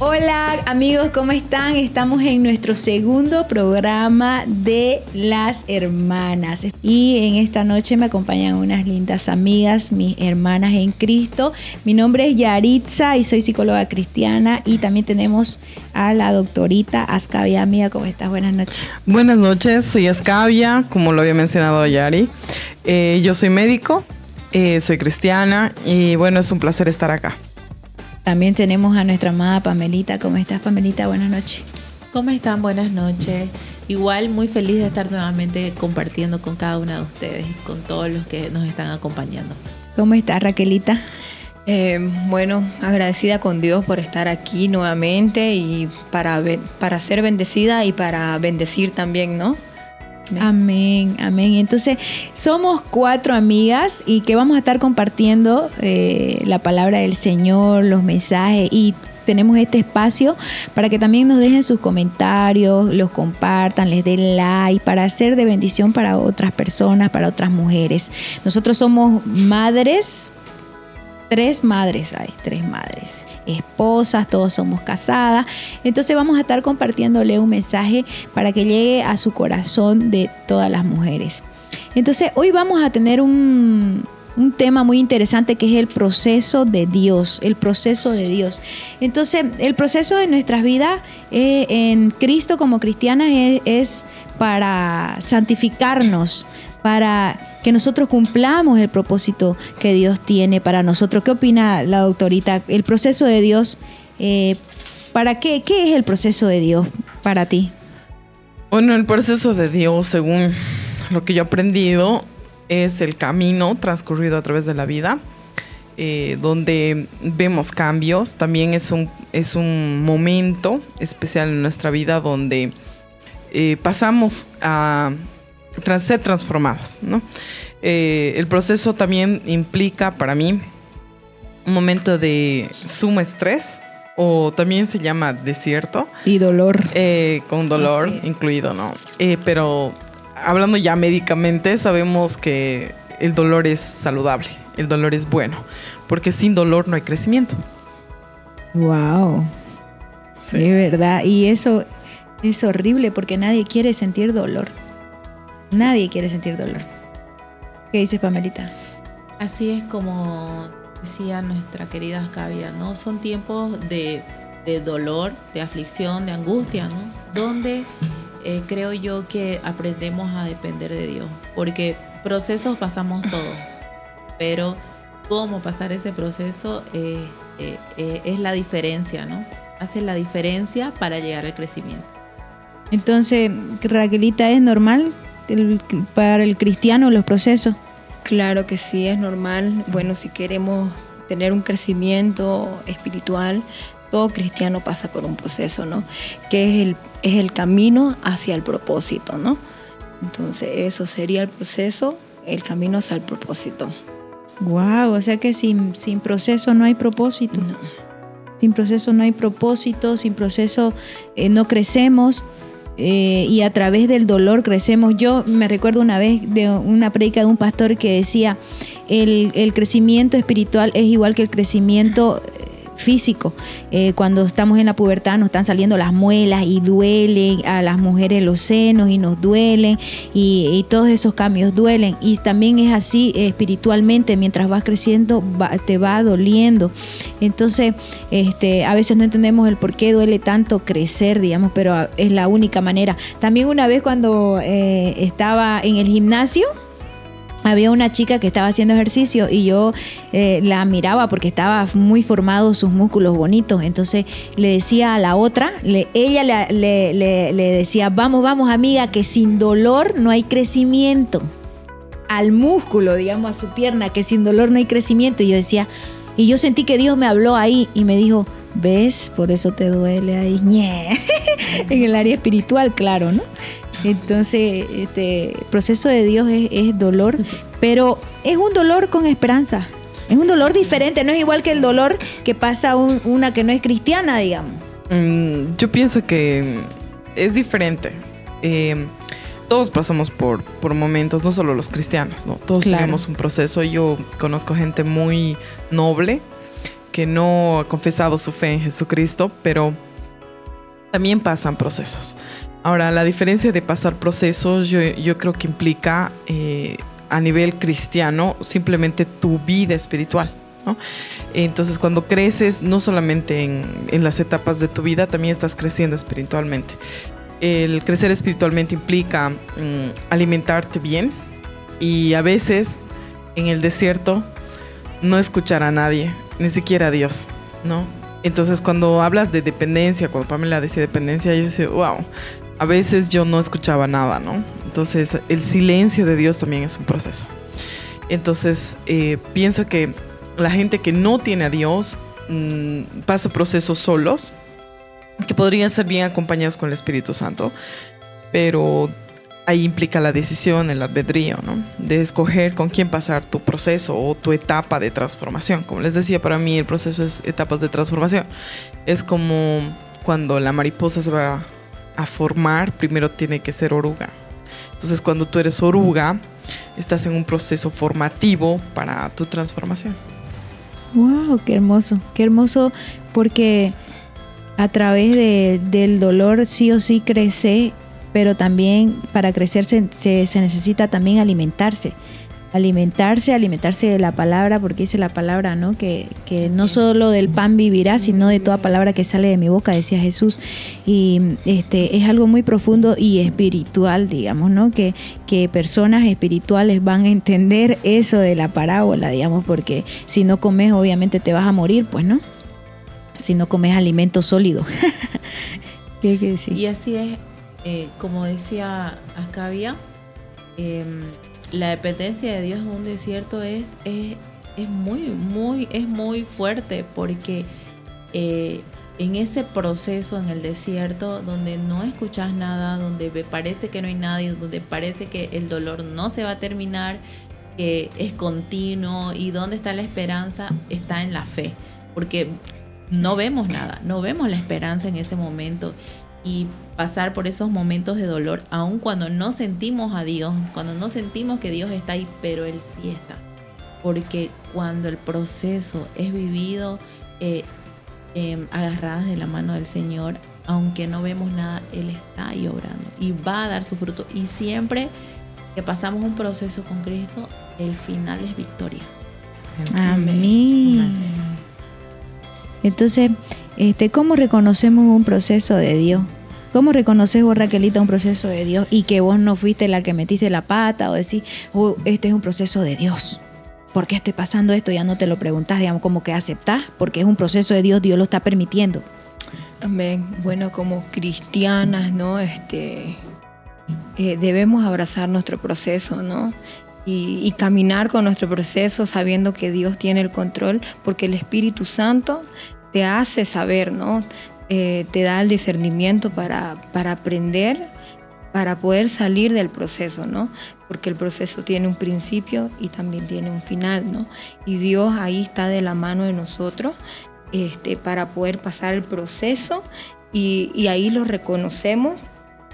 Hola amigos, ¿cómo están? Estamos en nuestro segundo programa de Las Hermanas y en esta noche me acompañan unas lindas amigas, mis hermanas en Cristo. Mi nombre es Yaritza y soy psicóloga cristiana y también tenemos a la doctorita Ascavia. Amiga, ¿cómo estás? Buenas noches. Buenas noches, soy Ascavia, como lo había mencionado Yari. Yo soy médico, soy cristiana y bueno, es un placer estar acá. También tenemos a nuestra amada Pamelita. ¿Cómo estás, Pamelita? Buenas noches. ¿Cómo están? Buenas noches. Igual muy feliz de estar nuevamente compartiendo con cada una de ustedes y con todos los que nos están acompañando. ¿Cómo estás, Raquelita? Bueno, agradecida con Dios por estar aquí nuevamente y para ser bendecida y para bendecir también, ¿no? Amén, amén. Entonces, somos 4 amigas y que vamos a estar compartiendo la palabra del Señor, los mensajes, y tenemos este espacio para que también nos dejen sus comentarios, los compartan, les den like, para ser de bendición para otras personas, para otras mujeres. Nosotros somos madres. 3 madres, esposas, todos somos casadas. Entonces vamos a estar compartiéndole un mensaje para que llegue a su corazón de todas las mujeres. Entonces hoy vamos a tener un tema muy interesante que es el proceso de Dios, el proceso de Dios. Entonces el proceso de nuestras vidas en Cristo como cristianas es para santificarnos, para que nosotros cumplamos el propósito que Dios tiene para nosotros. ¿Qué opina la doctorita? El proceso de Dios, ¿para qué? ¿Qué es el proceso de Dios para ti? Bueno, el proceso de Dios, según lo que yo he aprendido, es el camino transcurrido a través de la vida, donde vemos cambios. También es un momento especial en nuestra vida donde pasamos a ser transformados, ¿no? El proceso también implica para mí un momento de sumo estrés, o también se llama desierto. Y dolor. Con dolor incluido, ¿no? Pero hablando ya médicamente, sabemos que el dolor es saludable, el dolor es bueno, porque sin dolor no hay crecimiento. Wow. Sí, es verdad. Y eso es horrible porque nadie quiere sentir dolor. Nadie quiere sentir dolor. ¿Qué dices, Pamelita? Así es como decía nuestra querida Ascavia, ¿no? Son tiempos de dolor, de aflicción, de angustia, ¿no? Donde creo yo que aprendemos a depender de Dios. Porque procesos pasamos todos, pero cómo pasar ese proceso es la diferencia, ¿no? Hace la diferencia para llegar al crecimiento. Entonces, Raquelita, ¿es normal para el cristiano los procesos? Claro que sí, es normal. Bueno, si queremos tener un crecimiento espiritual, todo cristiano pasa por un proceso, ¿no? Que es el camino hacia el propósito, ¿no? Entonces, eso sería el proceso, el camino hacia el propósito. Wow, o sea que sin proceso no hay propósito. No. Sin proceso no hay propósito, sin proceso no crecemos. Y a través del dolor crecemos. Yo me recuerdo una vez de una prédica de un pastor que decía el crecimiento espiritual es igual que el crecimiento físico. Cuando estamos en la pubertad nos están saliendo las muelas y duelen a las mujeres los senos y nos duelen y todos esos cambios duelen, y también es así espiritualmente. Mientras vas creciendo te va doliendo. Entonces a veces no entendemos el por qué duele tanto crecer, digamos, pero es la única manera. También una vez cuando estaba en el gimnasio, había una chica que estaba haciendo ejercicio y yo la miraba porque estaba muy formado, sus músculos bonitos. Entonces le decía a la otra, ella le decía, vamos amiga, que sin dolor no hay crecimiento. Al músculo, digamos, a su pierna, que sin dolor no hay crecimiento. Y yo decía, y yo sentí que Dios me habló ahí y me dijo, ¿ves? Por eso te duele ahí. En el área espiritual, claro, ¿no? Entonces, el proceso de Dios es dolor, pero es un dolor con esperanza. Es un dolor diferente, no es igual que el dolor que pasa una que no es cristiana, digamos. Yo pienso que es diferente. Todos pasamos por momentos, no solo los cristianos, ¿no? Todos tenemos un proceso. Yo conozco gente muy noble que no ha confesado su fe en Jesucristo, pero también pasan procesos. Ahora, la diferencia de pasar procesos yo creo que implica a nivel cristiano simplemente tu vida espiritual, ¿no? Entonces, cuando creces, no solamente en las etapas de tu vida, también estás creciendo espiritualmente. El crecer espiritualmente implica alimentarte bien y a veces en el desierto no escuchar a nadie, ni siquiera a Dios, ¿no? Entonces, cuando hablas de dependencia, cuando Pamela decía dependencia, yo decía, wow, a veces yo no escuchaba nada, ¿no? Entonces, el silencio de Dios también es un proceso. Entonces, pienso que la gente que no tiene a Dios pasa procesos solos, que podrían ser bien acompañados con el Espíritu Santo, pero ahí implica la decisión, el albedrío, ¿no? De escoger con quién pasar tu proceso o tu etapa de transformación. Como les decía, para mí el proceso es etapas de transformación. Es como cuando la mariposa se va a formar, primero tiene que ser oruga. Entonces, cuando tú eres oruga, estás en un proceso formativo para tu transformación. ¡Wow! ¡Qué hermoso! Porque a través del dolor sí o sí crece, pero también para crecer se necesita también alimentarse de la palabra, porque dice la palabra, ¿no? Que no solo del pan vivirá, sino de toda palabra que sale de mi boca, decía Jesús. Y es algo muy profundo y espiritual, digamos, ¿no? Que personas espirituales van a entender eso de la parábola, digamos, porque si no comes, obviamente te vas a morir, pues, ¿no? Si no comes alimento sólido. ¿Qué hay que decir? Y así es, como decía Ascavia, la dependencia de Dios en un desierto es muy fuerte, porque en ese proceso en el desierto, donde no escuchas nada, donde parece que no hay nadie, donde parece que el dolor no se va a terminar, que es continuo, y donde está la esperanza, está en la fe, porque no vemos nada, no vemos la esperanza en ese momento. Y pasar por esos momentos de dolor, aun cuando no sentimos a Dios, cuando no sentimos que Dios está ahí, pero Él sí está. Porque cuando el proceso es vivido agarradas de la mano del Señor, aunque no vemos nada, Él está ahí obrando y va a dar su fruto. Y siempre que pasamos un proceso con Cristo, el final es victoria. Amén. Entonces, ¿cómo reconocemos un proceso de Dios? ¿Cómo reconoces vos, Raquelita, un proceso de Dios y que vos no fuiste la que metiste la pata o decís, este es un proceso de Dios? ¿Por qué estoy pasando esto? Ya no te lo preguntás, digamos, como que aceptás, porque es un proceso de Dios, Dios lo está permitiendo. Amén. Bueno, como cristianas, ¿no? Debemos abrazar nuestro proceso, ¿no? Y caminar con nuestro proceso sabiendo que Dios tiene el control, porque el Espíritu Santo te hace saber, ¿no? Te da el discernimiento para aprender, para poder salir del proceso, ¿no? Porque el proceso tiene un principio y también tiene un final, ¿no? Y Dios ahí está de la mano de nosotros para poder pasar el proceso y ahí lo reconocemos.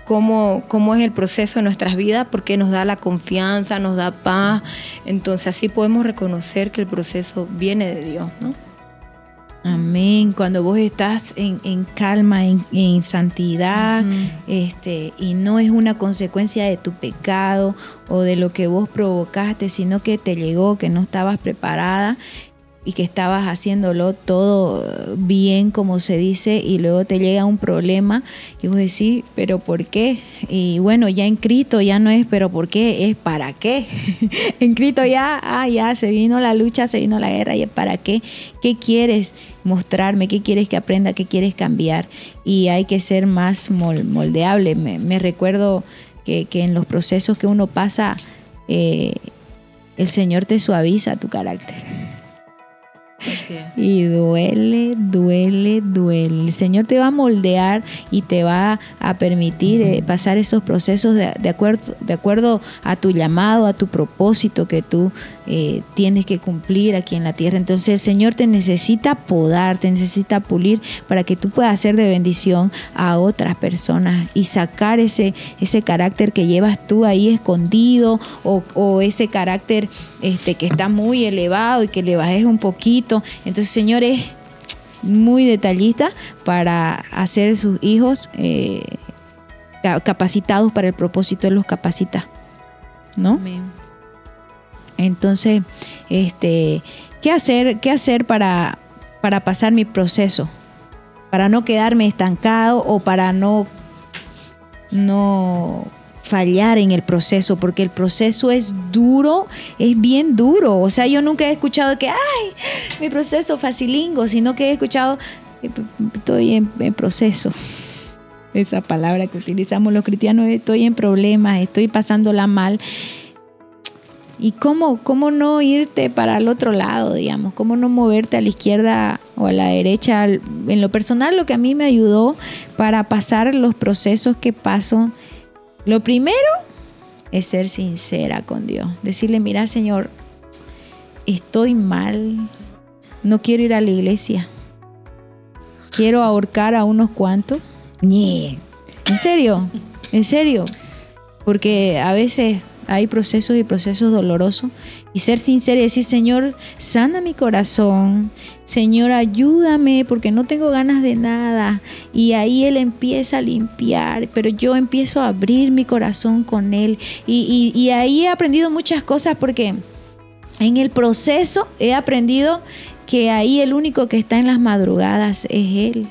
Cómo es el proceso en nuestras vidas, porque nos da la confianza, nos da paz. Entonces así podemos reconocer que el proceso viene de Dios, ¿no? Amén. Cuando vos estás en calma, en santidad, y no es una consecuencia de tu pecado o de lo que vos provocaste, sino que te llegó, que no estabas preparada y que estabas haciéndolo todo bien, como se dice, y luego te llega un problema y vos decís, ¿pero por qué? Y bueno, ya en Cristo ya no es ¿pero por qué? Es ¿para qué? En Cristo ya se vino la lucha, se vino la guerra, y es ¿para qué? ¿Qué quieres mostrarme? ¿Qué quieres que aprenda? ¿Qué quieres cambiar? Y hay que ser más moldeable. Me recuerdo que en los procesos que uno pasa, el Señor te suaviza tu carácter. Y duele. El Señor te va a moldear y te va a permitir pasar esos procesos de acuerdo a tu llamado, a tu propósito que tú tienes que cumplir aquí en la tierra. Entonces el Señor te necesita podar, te necesita pulir para que tú puedas ser de bendición a otras personas y sacar ese carácter que llevas tú ahí escondido, o ese carácter que está muy elevado y que le bajes un poquito, esto. Entonces, Señor es muy detallista para hacer sus hijos capacitados para el propósito. Él los capacita, ¿no? Amén. Entonces, ¿qué hacer para pasar mi proceso? Para no quedarme estancado o para no fallar en el proceso, porque el proceso es duro, es bien duro. O sea, yo nunca he escuchado que, mi proceso facilingo, sino que he escuchado, estoy en proceso. Esa palabra que utilizamos los cristianos, estoy en problemas, estoy pasándola mal. ¿Y cómo no irte para el otro lado, digamos? ¿Cómo no moverte a la izquierda o a la derecha? En lo personal, lo que a mí me ayudó para pasar los procesos que paso, lo primero es ser sincera con Dios. Decirle, mira, Señor, estoy mal, no quiero ir a la iglesia, quiero ahorcar a unos cuantos. ¿En serio? Porque a veces hay procesos y procesos dolorosos, y ser sincero y decir, Señor, sana mi corazón, Señor, ayúdame porque no tengo ganas de nada. Y ahí Él empieza a limpiar, pero yo empiezo a abrir mi corazón con Él. Y ahí he aprendido muchas cosas, porque en el proceso he aprendido que ahí el único que está en las madrugadas es Él.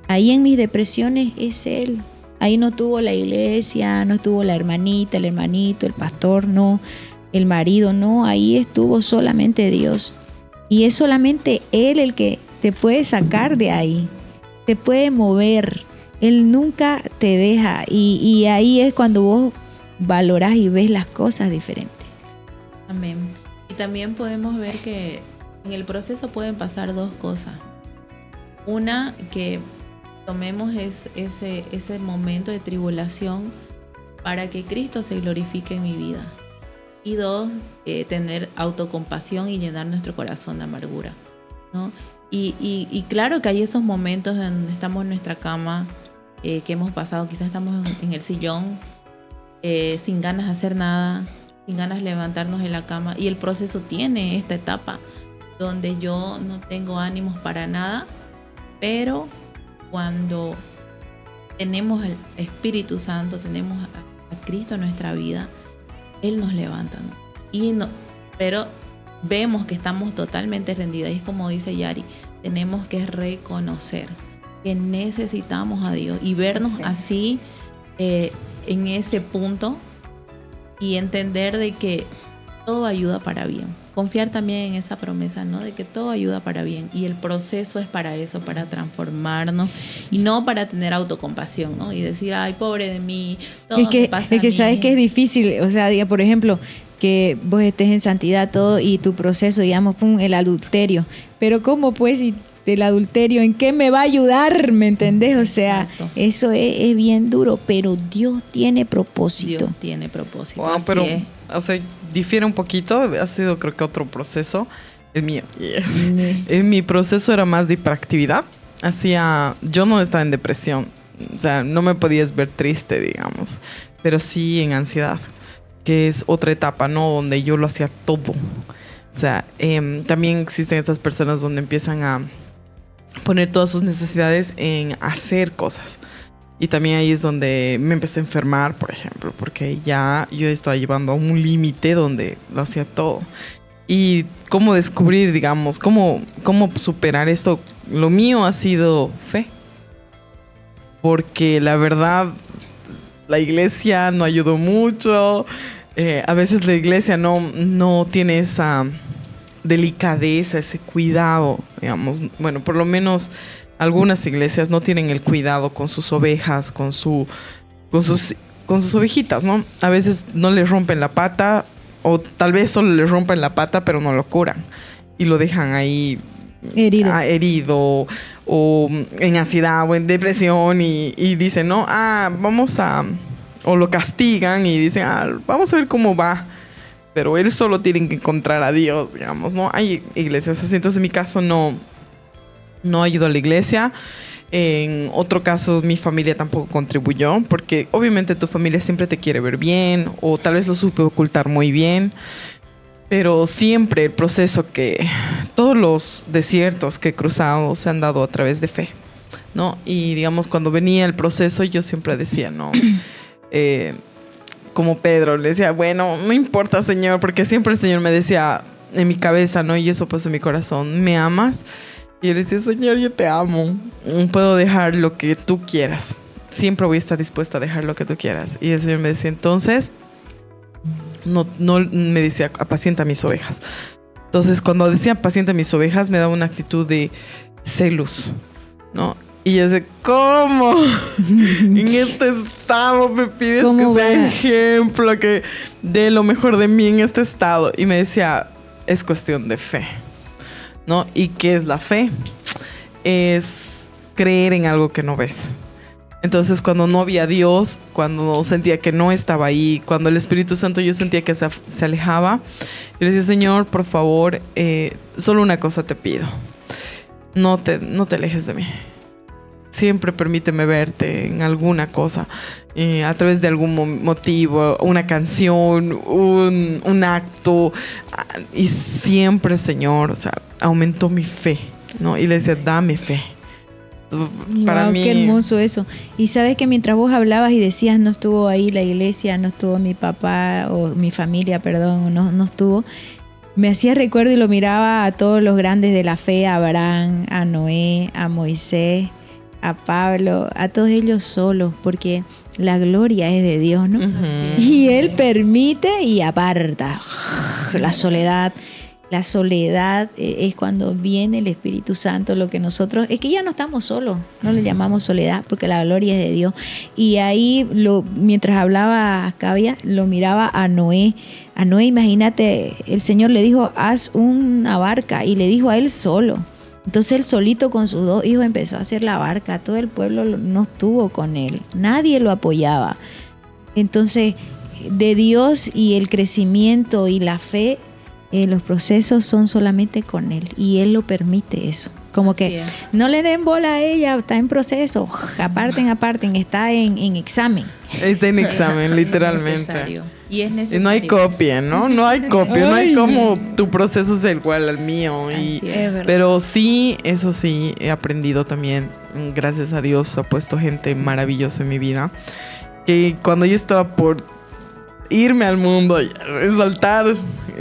Ahí en mis depresiones es Él. Ahí no estuvo la iglesia, no estuvo la hermanita, el hermanito, el pastor, no, el marido, no. Ahí estuvo solamente Dios. Y es solamente Él el que te puede sacar de ahí, te puede mover. Él nunca te deja. Y ahí es cuando vos valorás y ves las cosas diferentes. Amén. Y también podemos ver que en el proceso pueden pasar dos cosas. Una, que tomemos ese momento de tribulación para que Cristo se glorifique en mi vida. Y dos, tener autocompasión y llenar nuestro corazón de amargura, ¿no? Y claro que hay esos momentos donde estamos en nuestra cama, que hemos pasado, quizás estamos en el sillón, sin ganas de hacer nada, sin ganas de levantarnos de la cama. Y el proceso tiene esta etapa donde yo no tengo ánimos para nada, pero cuando tenemos el Espíritu Santo, tenemos a Cristo en nuestra vida, Él nos levanta, ¿no? Pero vemos que estamos totalmente rendidas. Y es como dice Yari, tenemos que reconocer que necesitamos a Dios y vernos así en ese punto, y entender de que todo ayuda para bien. Confiar también en esa promesa, ¿no? De que todo ayuda para bien. Y el proceso es para eso, para transformarnos, y no para tener autocompasión, ¿no? Y decir, ay, pobre de mí, todo me pasa a mí. Sabes que es difícil, o sea, por ejemplo, que vos estés en santidad todo y tu proceso, digamos, el adulterio. Pero ¿cómo pues si el adulterio, en qué me va a ayudar? ¿Me entendés? O sea, exacto. Eso es bien duro, pero Dios tiene propósito. Dios tiene propósito. Wow, así pero, es. O sea, difiere un poquito. Ha sido, creo que, otro proceso. El mío. Yes. Mi proceso era más de hiperactividad. Yo no estaba en depresión. O sea, no me podías ver triste, digamos. Pero sí en ansiedad, que es otra etapa, ¿no? Donde yo lo hacía todo. O sea, también existen esas personas donde empiezan a poner todas sus necesidades en hacer cosas. Y también ahí es donde me empecé a enfermar, por ejemplo, porque ya yo estaba llevando a un límite donde lo hacía todo. Y cómo descubrir, digamos, cómo superar esto. Lo mío ha sido fe. Porque la verdad, la iglesia no ayudó mucho. A veces la iglesia no tiene esa delicadeza, ese cuidado, digamos. Bueno, por lo menos algunas iglesias no tienen el cuidado con sus ovejas, con sus ovejitas, ¿no? A veces no les rompen la pata, o tal vez solo les rompen la pata, pero no lo curan. Y lo dejan ahí herido, o en ansiedad, o en depresión, y dicen, no, o lo castigan y dicen, vamos a ver cómo va. Pero él solo tiene que encontrar a Dios, digamos, ¿no? Hay iglesias así. Entonces, en mi caso, no ayudó a la iglesia. En otro caso, mi familia tampoco contribuyó, porque obviamente tu familia siempre te quiere ver bien, o tal vez lo supe ocultar muy bien. Pero siempre el proceso todos los desiertos que he cruzado se han dado a través de fe, ¿no? Y digamos, cuando venía el proceso, yo siempre decía, ¿no? Como Pedro, le decía, bueno, no importa, Señor, porque siempre el Señor me decía en mi cabeza, ¿no? Y eso pues en mi corazón, ¿me amas? Y yo le decía, Señor, yo te amo. Puedo dejar lo que tú quieras. Siempre voy a estar dispuesta a dejar lo que tú quieras. Y el Señor me decía, entonces, no me decía, apacienta mis ovejas. Entonces, cuando decía apacienta mis ovejas, me daba una actitud de celos, ¿no? Y yo decía, ¿cómo? En este estado me pides que sea ejemplo, que dé lo mejor de mí en este estado. Y me decía, es cuestión de fe, ¿no? ¿Y qué es la fe? Es creer en algo que no ves. Entonces, cuando no había Dios, cuando sentía que no estaba ahí, cuando el Espíritu Santo yo sentía que se alejaba, yo le decía, Señor, por favor, solo una cosa te pido. No te alejes de mí. Siempre permíteme verte en alguna cosa, a través de algún motivo, una canción, un acto. Y siempre, Señor, o sea, aumentó mi fe, ¿no? Y le decía, dame fe. Para mí, qué hermoso eso. Y sabes que mientras vos hablabas y decías, no estuvo ahí la iglesia, no estuvo mi papá o mi familia, perdón, no estuvo, me hacía recuerdo y lo miraba a todos los grandes de la fe, a Abraham, a Noé, a Moisés, a Pablo, a todos ellos solos, porque la gloria es de Dios, ¿no? Uh-huh. Y Él permite y aparta la soledad. La soledad es cuando viene el Espíritu Santo, lo que nosotros... Es que ya no estamos solos, no le llamamos soledad, porque la gloria es de Dios. Y ahí, mientras hablaba Cavia, lo miraba a Noé. A Noé, imagínate, el Señor le dijo, haz una barca, y le dijo a él solo. Entonces él solito con sus 2 hijos empezó a hacer la barca. Todo el pueblo no estuvo con él, nadie lo apoyaba. Entonces, de Dios y el crecimiento y la fe... los procesos son solamente con Él y Él lo permite eso. Como que no le den bola a ella, está en proceso, aparten, está en examen. Está en examen, literalmente. Y es necesario. Y no hay copia, ¿no? No hay copia, no hay como tu proceso es igual al mío. Pero sí, eso sí, he aprendido también, gracias a Dios, ha puesto gente maravillosa en mi vida, que cuando yo estaba por irme al mundo, saltar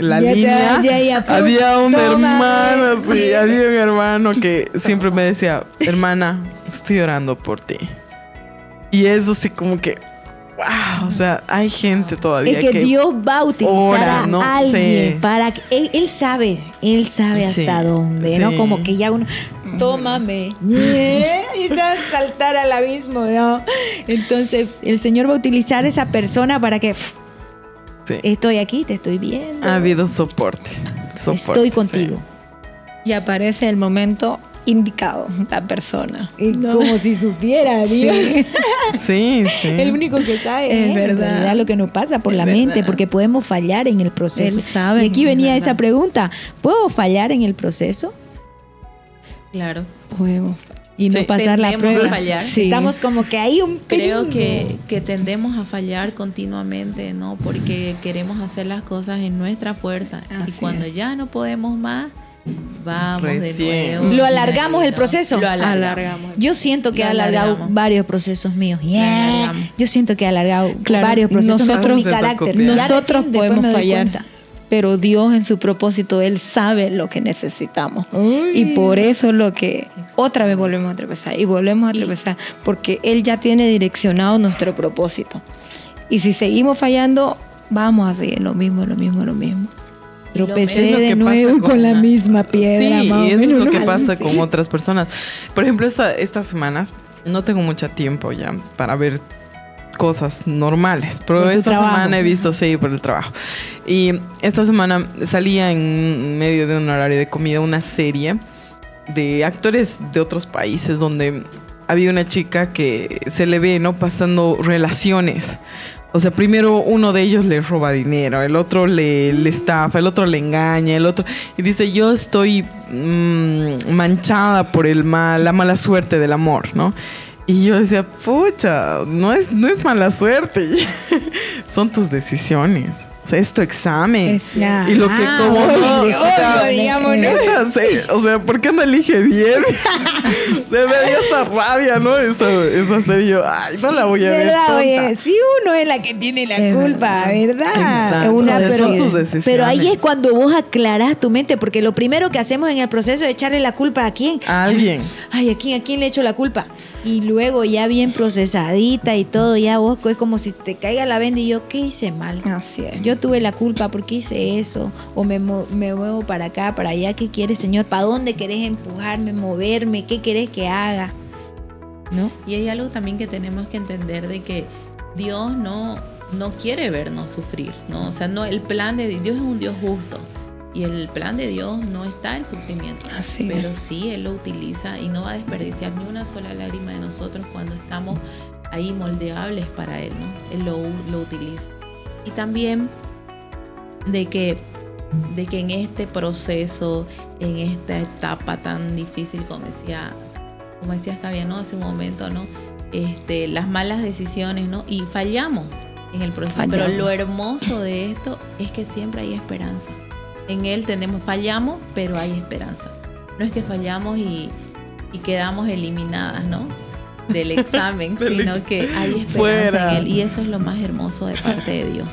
la línea, había un hermano, había un hermano que siempre me decía, hermana, estoy orando por ti. Y eso sí como que, wow, o sea, hay gente todavía que Dios va a utilizar ora, ¿no? a alguien para que Él sabe hasta dónde, ¿no? Como que ya uno, tómame, y saltar al abismo, ¿no? Entonces, el Señor va a utilizar a esa persona para que... Estoy aquí, te estoy viendo. Ha habido soporte. Estoy contigo. Y aparece el momento indicado, la persona. ¿No? Como si supiera, Dios. Sí. El único que sabe es verdad lo que nos pasa por la mente, porque podemos fallar en el proceso. Él sabe. Y aquí venía esa pregunta, ¿puedo fallar en el proceso? Claro. Podemos. Y no pasar la prueba. A fallar. Sí. Estamos como que hay un creo que tendemos a fallar continuamente, ¿no? Porque queremos hacer las cosas en nuestra fuerza. Y cuando ya no podemos más, vamos de nuevo. Lo alargamos el proceso. Lo alargamos. Yo siento que he alargado varios procesos míos. Yo siento que he alargado varios procesos. Nosotros, mi carácter. Nosotros podemos fallar. Pero Dios en su propósito, Él sabe lo que necesitamos. Y por eso es lo que otra vez volvemos a tropezar y volvemos a tropezar, porque Él ya tiene direccionado nuestro propósito. Y si seguimos fallando, vamos a seguir lo mismo. Tropecé de nuevo con la misma piedra. Sí, y eso es lo que pasa con otras personas. Por ejemplo, estas semanas no tengo mucho tiempo ya para ver cosas normales, pero esta semana he visto, por el trabajo. Y esta semana salía en medio de un horario de comida una serie de actores de otros países donde había una chica que se le ve, ¿no?, pasando relaciones. O sea, primero uno de ellos le roba dinero, el otro le estafa, el otro le engaña, el otro... Y dice, yo estoy manchada por la mala suerte del amor, ¿no? Y yo decía, pucha, no es mala suerte. Son tus decisiones. O sea, es tu examen. Es- Y lo que como no, o sea, ¿por qué no elige bien? Se me dio esa rabia, ¿no? Esa serie, yo, ay, no la voy a ver. ¿Verdad? tonta. Oye, sí, uno es la que tiene la Es culpa, ¿verdad? Exacto. O sea, O sea, pero, son tus decisiones. pero ahí es cuando vos aclarás tu mente, porque lo primero que hacemos en el proceso es echarle la culpa a quién. A alguien. Ay, ¿a quién le echo la culpa? Y luego ya bien procesadita y todo, ya vos es como si te caiga la venda y yo, ¿qué hice mal? Así es. Yo tuve la culpa porque hice eso, o me muevo para acá, para allá. ¿Qué quieres, Señor? ¿Para dónde querés empujarme, moverme? ¿Qué querés que haga? ¿No? Y hay algo también que tenemos que entender de que Dios no quiere vernos sufrir, ¿no? O sea, no, el plan de Dios es un Dios justo. Y el plan de Dios no está el sufrimiento, Así pero es. sí Él lo utiliza y no va a desperdiciar ni una sola lágrima de nosotros cuando estamos ahí moldeables para Él, ¿no? Él lo utiliza. Y también de que en este proceso, en esta etapa tan difícil, como decías Kavia, ¿no? Hace un momento, ¿no? Las malas decisiones, ¿no? Y fallamos en el proceso. Fallamos. Pero lo hermoso de esto es que siempre hay esperanza. En Él fallamos, pero hay esperanza. No es que fallamos y quedamos eliminadas, ¿no? Del examen, sino que hay esperanza Fuera. en Él. Y eso es lo más hermoso de parte de Dios.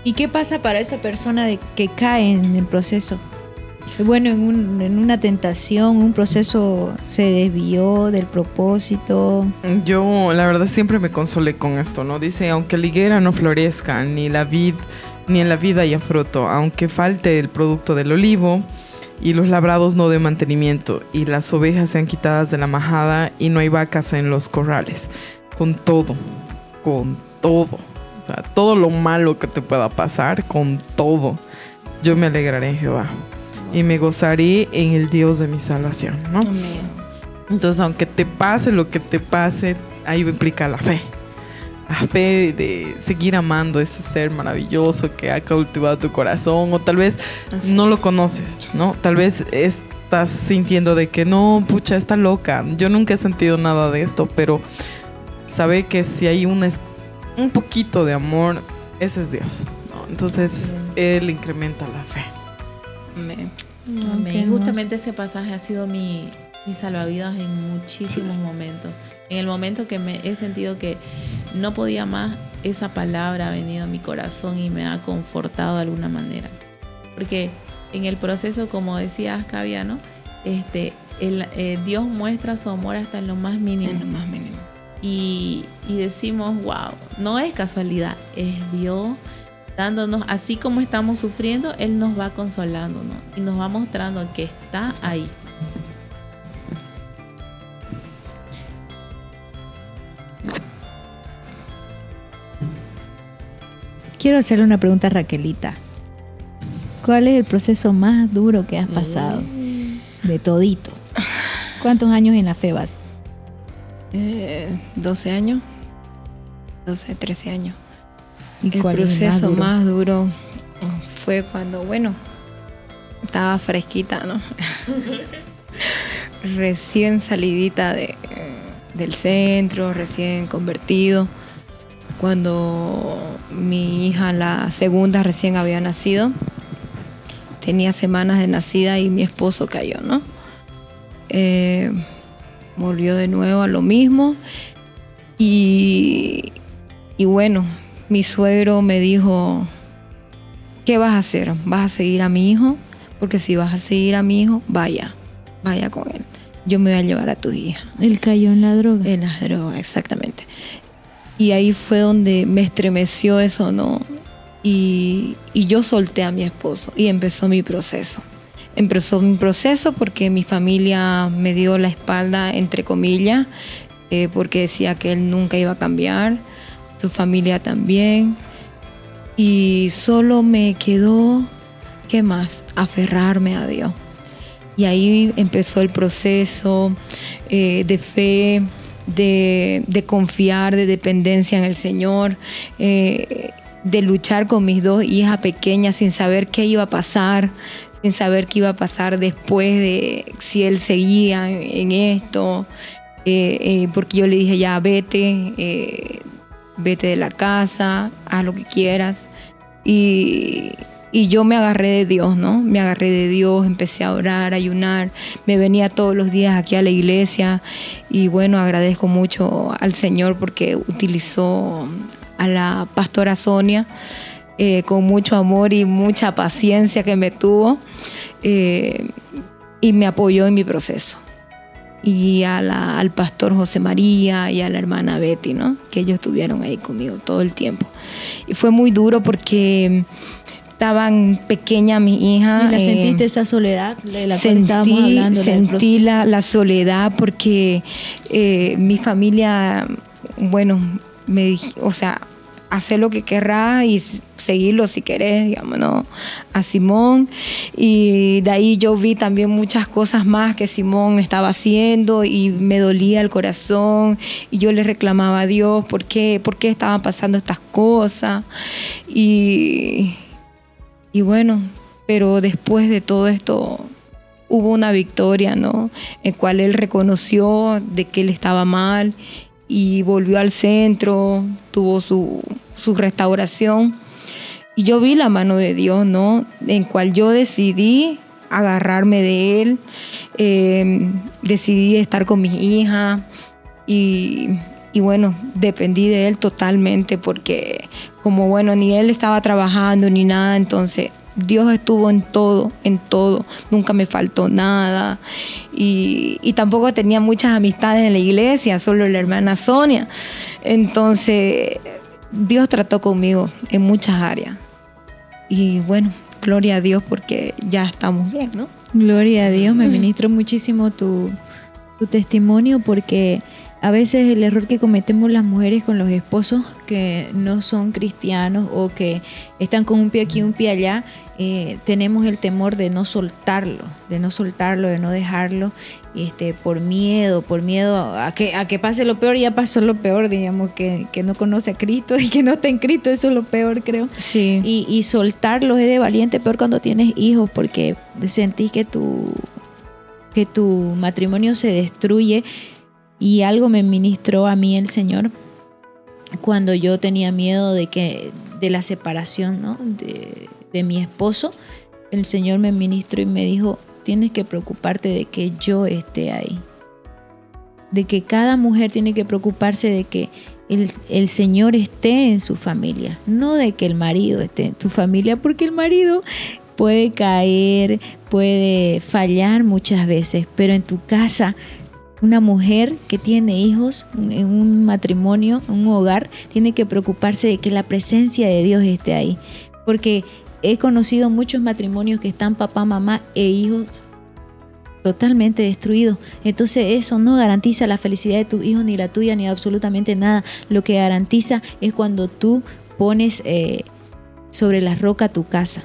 ¿Y qué pasa para esa persona que cae en el proceso? Bueno, en una tentación, un proceso se desvió del propósito. Yo, la verdad, siempre me consolé con esto, ¿no? Dice, aunque la higuera no florezca, ni en la vid haya fruto, aunque falte el producto del olivo, y los labrados no den mantenimiento, y las ovejas sean quitadas de la majada, y no hay vacas en los corrales. Con todo. O sea, todo lo malo que te pueda pasar, con todo, yo me alegraré en Jehová. Y me gozaré en el Dios de mi salvación, ¿no? Amén. Entonces, aunque te pase lo que te pase, ahí implica la fe. La fe de seguir amando a ese ser maravilloso que ha cautivado tu corazón. O tal vez no lo conoces, ¿no? Tal vez estás sintiendo de que no, pucha, está loca. Yo nunca he sentido nada de esto, pero sabe que si hay un poquito de amor, ese es Dios, ¿no? Entonces, Él incrementa la fe. Amén. Amén. qué Y hermoso. justamente ese pasaje ha sido mi salvavidas en muchísimos momentos. En el momento que me he sentido que no podía más, esa palabra ha venido a mi corazón y me ha confortado de alguna manera. Porque en el proceso, como decías, Kavia, ¿no? Dios muestra su amor hasta en lo más mínimo. En lo más mínimo. Y decimos, wow, no es casualidad, es Dios dándonos, así como estamos sufriendo, Él nos va consolando, ¿no? Y nos va mostrando que está ahí. Quiero hacerle una pregunta a Raquelita. ¿Cuál es el proceso más duro que has pasado? De todito. ¿Cuántos años en la fe vas? 12 años. 12, 13 años. ¿Y El cuál es el proceso duro? más duro fue cuando, bueno, estaba fresquita, ¿no? Recién salidita del centro, recién convertido. Cuando mi hija, la segunda, recién había nacido. Tenía semanas de nacida y mi esposo cayó, ¿no? Volvió de nuevo a lo mismo. Y bueno, mi suegro me dijo, ¿qué vas a hacer? ¿Vas a seguir a mi hijo? Porque si vas a seguir a mi hijo, vaya con él. Yo me voy a llevar a tu hija. Él cayó en la droga. En las drogas, exactamente. Y ahí fue donde me estremeció eso, ¿no? Y yo solté a mi esposo y empezó mi proceso. Empezó mi proceso porque mi familia me dio la espalda, entre comillas, porque decía que él nunca iba a cambiar, su familia también. Y solo me quedó, ¿qué más? Aferrarme a Dios. Y ahí empezó el proceso de fe, de confiar, de dependencia en el Señor, de luchar con mis dos hijas pequeñas sin saber qué iba a pasar, sin saber qué iba a pasar después de si él seguía en esto, porque yo le dije ya vete de la casa, haz lo que quieras. y yo me agarré de Dios, ¿no? Me agarré de Dios, empecé a orar, a ayunar, me venía todos los días aquí a la iglesia y bueno, agradezco mucho al Señor porque utilizó a la pastora Sonia con mucho amor y mucha paciencia que me tuvo y me apoyó en mi proceso. Y al pastor José María y a la hermana Betty, ¿no? Que ellos estuvieron ahí conmigo todo el tiempo. Y fue muy duro porque estaban pequeñas mis hijas. ¿Y la sentiste esa soledad de la cual estábamos hablando? Sentí la soledad porque mi familia, bueno, o sea, hacer lo que querrás y seguirlo si querés, digamos, ¿no? A Simón. Y de ahí yo vi también muchas cosas más que Simón estaba haciendo y me dolía el corazón y yo le reclamaba a Dios por qué estaban pasando estas cosas. Y bueno, pero después de todo esto hubo una victoria, ¿no? En cual él reconoció de que él estaba mal y volvió al centro, tuvo su restauración. Y yo vi la mano de Dios, ¿no? En cual yo decidí agarrarme de él, decidí estar con mis hijas y bueno, dependí de él totalmente porque como bueno, ni él estaba trabajando ni nada, entonces Dios estuvo en todo, nunca me faltó nada y tampoco tenía muchas amistades en la iglesia, solo la hermana Sonia. Entonces Dios trató conmigo en muchas áreas y bueno, gloria a Dios porque ya estamos bien, ¿no? Gloria a Dios, me ministró muchísimo tu testimonio porque a veces el error que cometemos las mujeres con los esposos que no son cristianos o que están con un pie aquí y un pie allá, tenemos el temor de no soltarlo, de no dejarlo, por miedo a que pase lo peor. Ya pasó lo peor, digamos, que no conoce a Cristo y que no está en Cristo, eso es lo peor, creo. Sí. Y soltarlo es de valiente, peor cuando tienes hijos, porque sentís que tu matrimonio se destruye. Y algo me ministró a mí el Señor cuando yo tenía miedo de la separación, ¿no? de mi esposo. El Señor me ministró y me dijo, tienes que preocuparte de que yo esté ahí. De que cada mujer tiene que preocuparse de que el Señor esté en su familia, no de que el marido esté en su familia, porque el marido puede caer, puede fallar muchas veces, pero en tu casa, una mujer que tiene hijos en un matrimonio, en un hogar, tiene que preocuparse de que la presencia de Dios esté ahí. Porque he conocido muchos matrimonios que están papá, mamá e hijos totalmente destruidos. Entonces eso no garantiza la felicidad de tus hijos, ni la tuya, ni absolutamente nada. Lo que garantiza es cuando tú pones sobre la roca tu casa.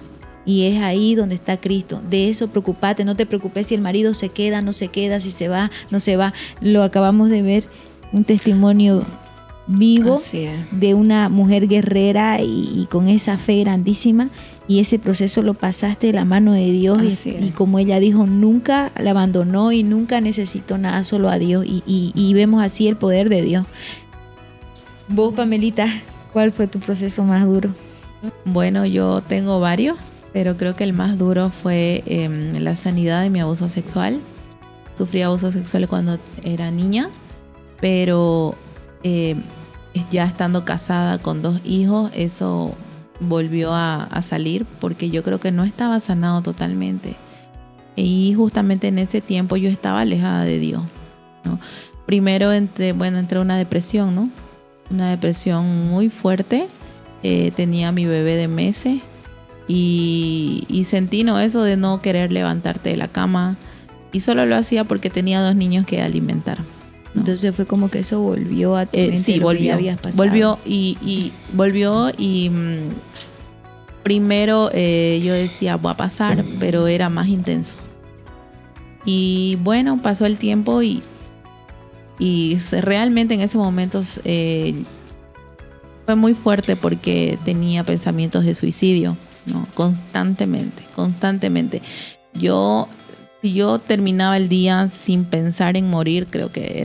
Y es ahí donde está Cristo. De eso preocupate, no te preocupes si el marido se queda, no se queda, si se va, no se va. Lo acabamos de ver, un testimonio vivo de una mujer guerrera y con esa fe grandísima. Y ese proceso lo pasaste de la mano de Dios y como ella dijo, nunca la abandonó y nunca necesitó nada, solo a Dios. Y vemos así el poder de Dios. Vos, Pamelita, ¿cuál fue tu proceso más duro? Bueno, yo tengo varios, pero creo que el más duro fue la sanidad de mi abuso sexual. Sufrí abuso sexual cuando era niña, pero ya estando casada con 2 hijos, eso volvió a salir porque yo creo que no estaba sanado totalmente. Y justamente en ese tiempo yo estaba alejada de Dios, ¿no? Primero entré en una depresión, ¿no? Una depresión muy fuerte. Tenía a mi bebé de meses. Y sentí, ¿no? Eso de no querer levantarte de la cama y solo lo hacía porque tenía 2 niños que alimentar, ¿no? Entonces fue como que eso volvió a tu mente, sí, lo volvió, que ya habías pasado. Volvió y primero yo decía voy a pasar, pero era más intenso. Y bueno, pasó el tiempo y realmente en ese momento fue muy fuerte porque tenía pensamientos de suicidio, ¿no? Constantemente. Si yo terminaba el día sin pensar en morir, creo que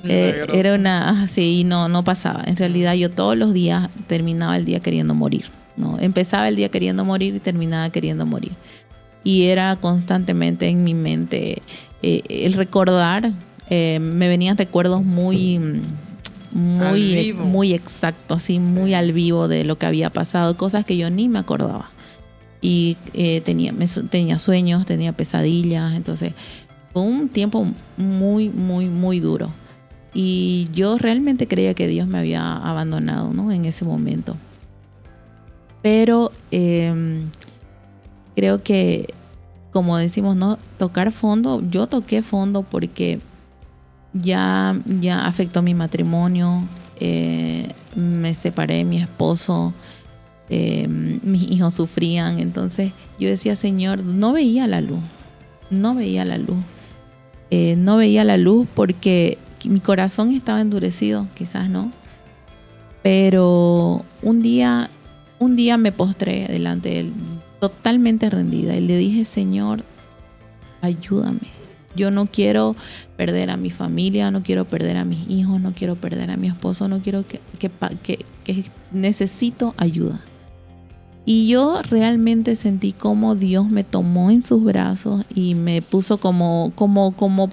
Era sí, no pasaba. En realidad yo todos los días terminaba el día queriendo morir, ¿no? Empezaba el día queriendo morir y terminaba queriendo morir. Y era constantemente en mi mente el recordar, me venían recuerdos muy exactos, así, sí, muy al vivo de lo que había pasado, cosas que yo ni me acordaba. Y tenía sueños, tenía pesadillas, entonces fue un tiempo muy duro. Y yo realmente creía que Dios me había abandonado, ¿no? En ese momento. Pero creo que, como decimos, ¿no? Tocar fondo, yo toqué fondo porque ya afectó mi matrimonio, me separé de mi esposo, mis hijos sufrían. Entonces yo decía, Señor, no veía la luz porque mi corazón estaba endurecido, quizás no, pero un día me postré delante de Él totalmente rendida y le dije, Señor, ayúdame. Yo no quiero perder a mi familia, no quiero perder a mis hijos, no quiero perder a mi esposo, no quiero que necesito ayuda. Y yo realmente sentí como Dios me tomó en sus brazos y me puso como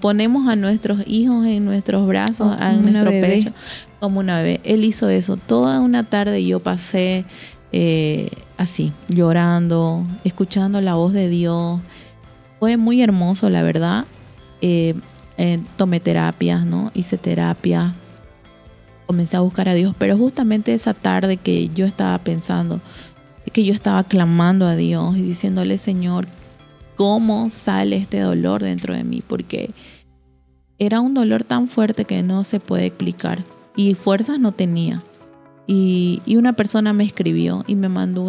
ponemos a nuestros hijos en nuestros brazos, en nuestro pecho, como una bebé. Él hizo eso. Toda una tarde yo pasé así, llorando, escuchando la voz de Dios. Fue muy hermoso, la verdad. Tomé terapias, ¿no? Hice terapia. Comencé a buscar a Dios, pero justamente esa tarde que yo estaba pensando, que yo estaba clamando a Dios y diciéndole, Señor, ¿cómo sale este dolor dentro de mí? Porque era un dolor tan fuerte que no se puede explicar y fuerzas no tenía. Y una persona me escribió y me mandó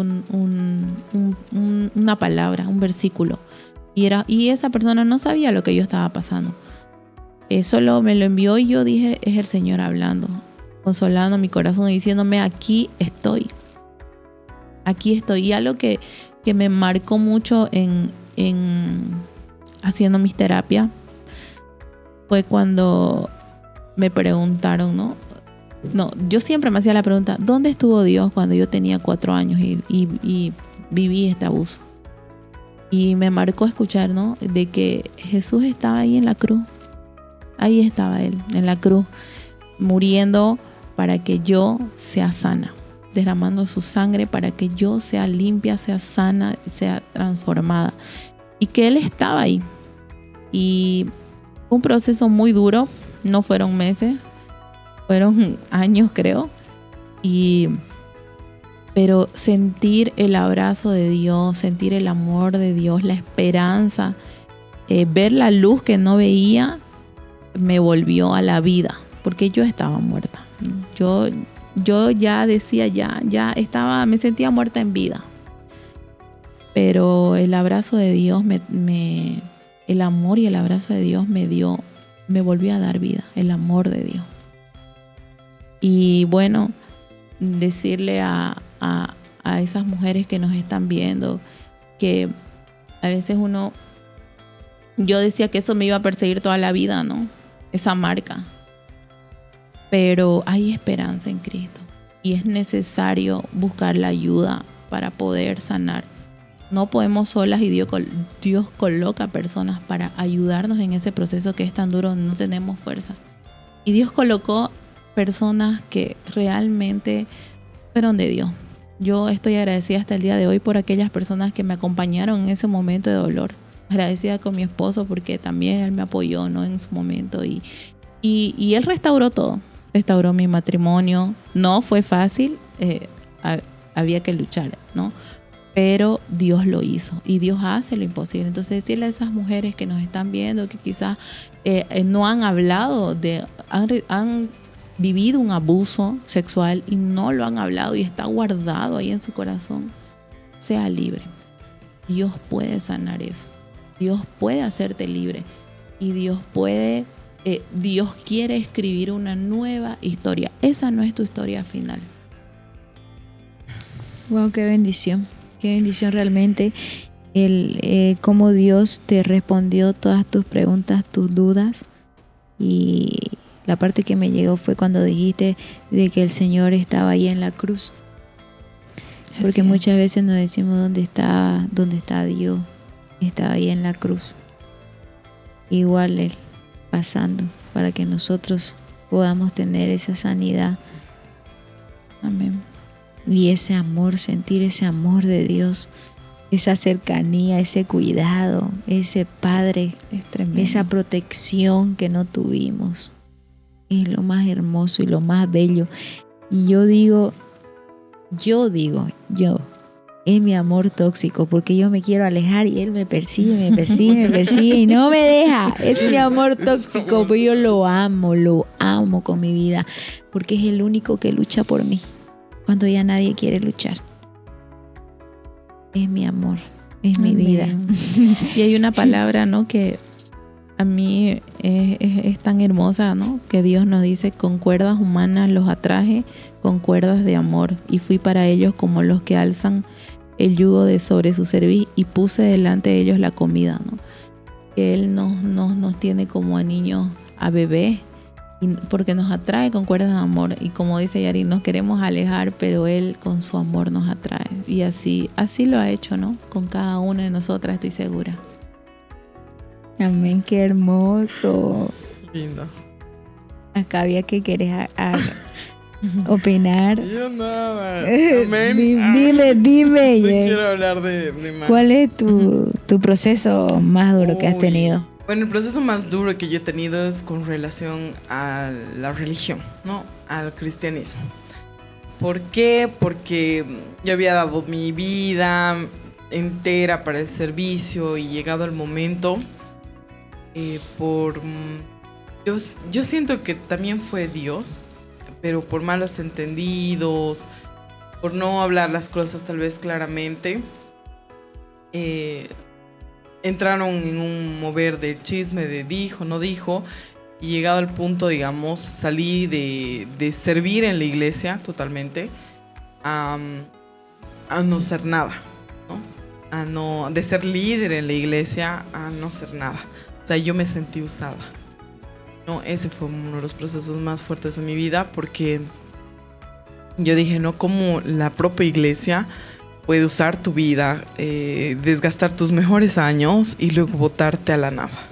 una palabra, un versículo. Y esa persona no sabía lo que yo estaba pasando. Solo me lo envió y yo dije, es el Señor hablando, consolando mi corazón y diciéndome, aquí estoy. Y algo que me marcó mucho en haciendo mis terapias fue cuando me preguntaron, ¿no? Yo siempre me hacía la pregunta, ¿dónde estuvo Dios cuando yo tenía 4 años y viví este abuso? Y me marcó escuchar, ¿no? De que Jesús estaba ahí en la cruz. Ahí estaba Él, en la cruz, muriendo para que yo sea sana, derramando su sangre para que yo sea limpia, sea sana, sea transformada. Y que Él estaba ahí. Y fue un proceso muy duro, no fueron meses, fueron años, creo. Pero sentir el abrazo de Dios, sentir el amor de Dios, la esperanza, ver la luz que no veía, me volvió a la vida, porque yo estaba muerta. Yo ya decía, ya estaba, me sentía muerta en vida. Pero el abrazo de Dios, el amor y el abrazo de Dios me volvió a dar vida, el amor de Dios. Y bueno, decirle a esas mujeres que nos están viendo que a veces yo decía que eso me iba a perseguir toda la vida, ¿no? Esa marca. Pero hay esperanza en Cristo y es necesario buscar la ayuda para poder sanar. No podemos solas y Dios coloca personas para ayudarnos en ese proceso que es tan duro, no tenemos fuerza. Y Dios colocó personas que realmente fueron de Dios. Yo estoy agradecida hasta el día de hoy por aquellas personas que me acompañaron en ese momento de dolor. Agradecida con mi esposo porque también él me apoyó, ¿no? En su momento y él restauró todo. Restauró mi matrimonio. No fue fácil, había que luchar, ¿no? Pero Dios lo hizo y Dios hace lo imposible. Entonces decirle a esas mujeres que nos están viendo que quizás no han hablado han vivido un abuso sexual y no lo han hablado y está guardado ahí en su corazón, sea libre. Dios puede sanar eso. Dios puede hacerte libre y Dios quiere escribir una nueva historia. Esa no es tu historia final. Wow, qué bendición realmente cómo Dios te respondió todas tus preguntas, tus dudas y la parte que me llegó fue cuando dijiste de que el Señor estaba ahí en la cruz. Porque muchas veces nos decimos ¿dónde está Dios? Estaba ahí en la cruz. Igual Él pasando para que nosotros podamos tener esa sanidad. Amén. Y ese amor, sentir ese amor de Dios, esa cercanía, ese cuidado, ese Padre, esa protección que no tuvimos. Es lo más hermoso y lo más bello. Y yo digo, es mi amor tóxico, porque yo me quiero alejar y él me persigue y no me deja. Es mi amor tóxico, pero yo lo amo con mi vida, porque es el único que lucha por mí cuando ya nadie quiere luchar. Es mi amor, es mi vida. Y hay una palabra, ¿no?, que a mí es tan hermosa, ¿no?, que Dios nos dice: con cuerdas humanas los atraje, con cuerdas de amor, y fui para ellos como los que alzan el yugo de sobre su cerviz, y puse delante de ellos la comida, ¿no? Que Él nos tiene como a niños, a bebés, porque nos atrae con cuerdas de amor. Y como dice Yari, nos queremos alejar, pero Él con su amor nos atrae. Y así lo ha hecho, ¿no?, con cada una de nosotras, estoy segura. Amén, qué hermoso. Lindo. Acá había que querer opinar. Yo nada. Amén. Dime. No quiero hablar de más. ¿Cuál es tu proceso más duro que has tenido? Bueno, el proceso más duro que yo he tenido es con relación a la religión, ¿no? Al cristianismo. ¿Por qué? Porque yo había dado mi vida entera para el servicio y llegado el momento, yo siento que también fue Dios, pero por malos entendidos, por no hablar las cosas tal vez claramente, entraron en un mover de chisme, de dijo, no dijo, y llegado al punto, digamos, salí de servir en la iglesia totalmente a no ser nada, ¿no? De ser líder en la iglesia a no ser nada. O sea, yo me sentí usada, ¿no? Ese fue uno de los procesos más fuertes de mi vida, porque yo dije, no, como la propia iglesia puede usar tu vida, desgastar tus mejores años y luego botarte a la nada.